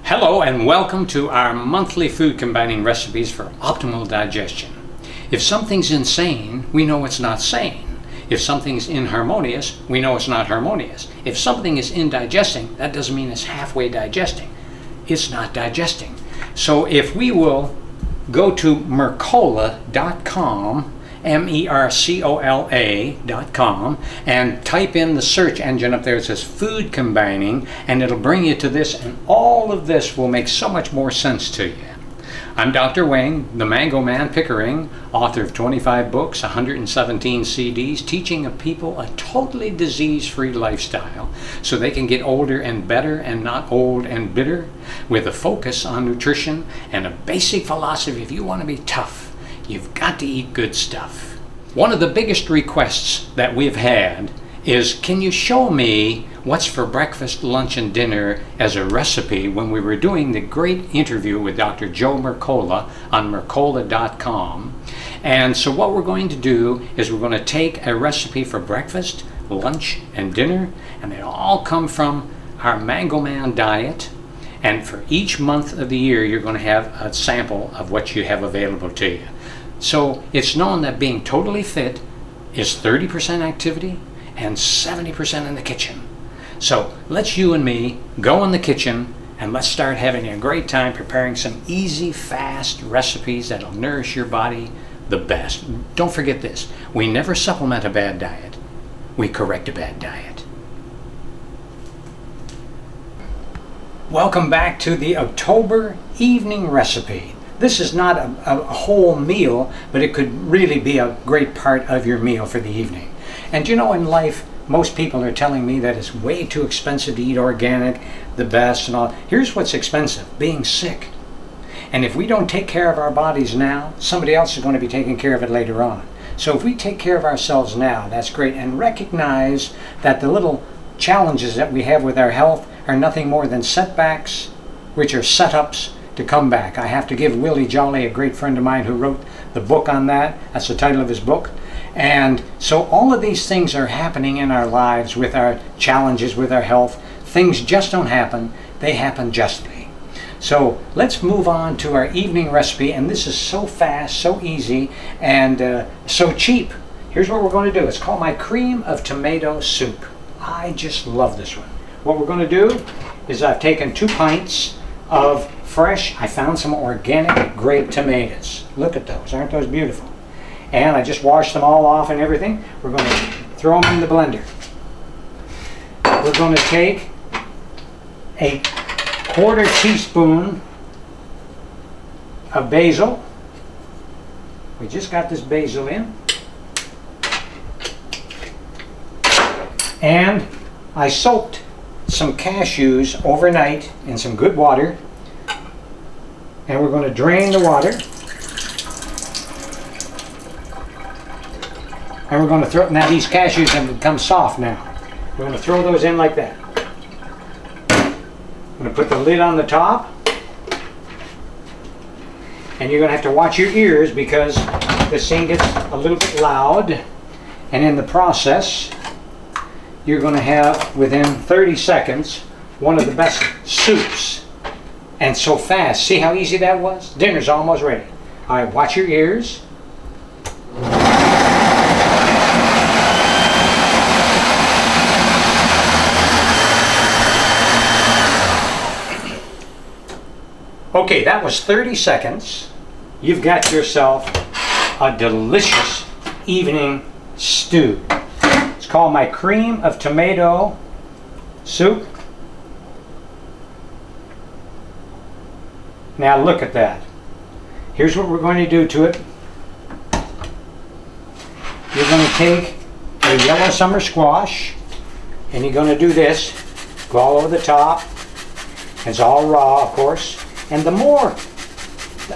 Hello and welcome to our monthly food combining recipes for optimal digestion. If something's insane, we know it's not sane. If something's inharmonious, we know it's not harmonious. If something is indigesting, that doesn't mean it's halfway digesting. It's not digesting. So if we will go to mercola.com, mercola.com, and type in the search engine up there. It says food combining, and it'll bring you to this, and all of this will make so much more sense to you. I'm Dr. Wayne, the Mango Man Pickering, author of 25 books, 117 CDs, teaching of people a totally disease-free lifestyle so they can get older and better and not old and bitter, with a focus on nutrition and a basic philosophy. If you want to be tough, you've got to eat good stuff. One of the biggest requests that we've had is, can you show me what's for breakfast, lunch, and dinner as a recipe, when we were doing the great interview with Dr. Joe Mercola on mercola.com. And so what we're going to do is we're going to take a recipe for breakfast, lunch, and dinner, and they all come from our Mango Man diet. And for each month of the year, you're going to have a sample of what you have available to you. So it's known that being totally fit is 30% activity and 70% in the kitchen. So let's you and me go in the kitchen and let's start having a great time preparing some easy, fast recipes that'll nourish your body the best. Don't forget this, we never supplement a bad diet, we correct a bad diet. Welcome back to the October evening recipe. This is not a whole meal, but it could really be a great part of your meal for the evening. And you know, in life, most people are telling me that it's way too expensive to eat organic, the best and all. Here's what's expensive: being sick. And if we don't take care of our bodies now, somebody else is going to be taking care of it later on. So if we take care of ourselves now, that's great. And recognize that the little challenges that we have with our health are nothing more than setbacks, which are setups to come back. I have to give Willie Jolly, a great friend of mine who wrote the book on that. That's the title of his book. And so all of these things are happening in our lives with our challenges, with our health. Things just don't happen. They happen justly. So let's move on to our evening recipe. And this is so fast, so easy, and so cheap. Here's what we're going to do. It's called my cream of tomato soup. I just love this one. What we're going to do is I've taken 2 pints of fresh, I found some organic grape tomatoes. Look at those, aren't those beautiful? And I just washed them all off and everything. We're going to throw them in the blender. We're going to take a 1/4 teaspoon of basil. We just got this basil in. And I soaked some cashews overnight in some good water. And we're going to drain the water. And we're going to throw, now these cashews have become soft now. We're going to throw those in like that. I'm going to put the lid on the top. And you're going to have to watch your ears because this thing gets a little bit loud. And in the process, you're going to have, within 30 seconds, one of the best soups. And so fast. See how easy that was? Dinner's almost ready. All right, watch your ears. Okay, that was 30 seconds. You've got yourself a delicious evening stew. It's called my cream of tomato soup. Now look at that. Here's what we're going to do to it. You're going to take a yellow summer squash and you're going to do this. Go all over the top. It's all raw, of course. And the more,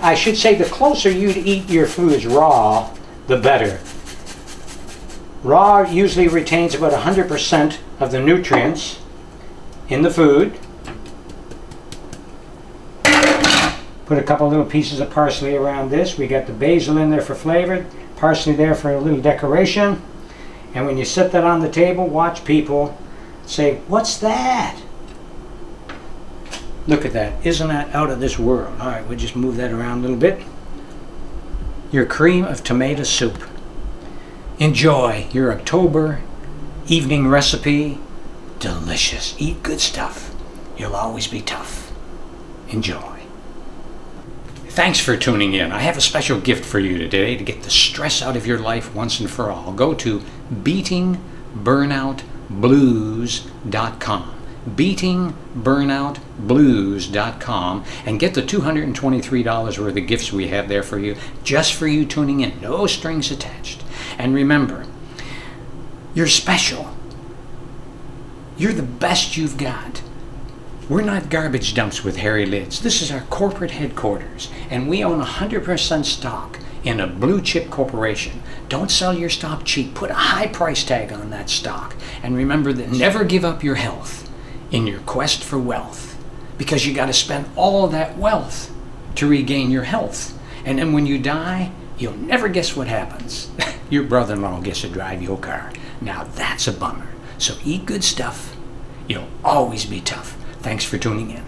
I should say, the closer you eat your foods raw, the better. Raw usually retains about 100% of the nutrients in the food. Put a couple little pieces of parsley around this. We got the basil in there for flavor, parsley there for a little decoration. And when you set that on the table, watch people say, "What's that?" Look at that. Isn't that out of this world? All right, we'll just move that around a little bit. Your cream of tomato soup. Enjoy your October evening recipe. Delicious. Eat good stuff. You'll always be tough. Enjoy. Thanks for tuning in. I have a special gift for you today to get the stress out of your life once and for all. Go to beatingburnoutblues.com. beatingburnoutblues.com and get the $223 worth of gifts we have there for you, just for you tuning in. No strings attached. And remember, you're special. You're the best you've got. We're not garbage dumps with hairy lids. This is our corporate headquarters, and we own 100% stock in a blue chip corporation. Don't sell your stock cheap. Put a high price tag on that stock. And remember that never give up your health in your quest for wealth, because you got to spend all that wealth to regain your health. And then when you die, you'll never guess what happens. Your brother-in-law gets to drive your car. Now that's a bummer. So eat good stuff. You'll always be tough. Thanks for tuning in.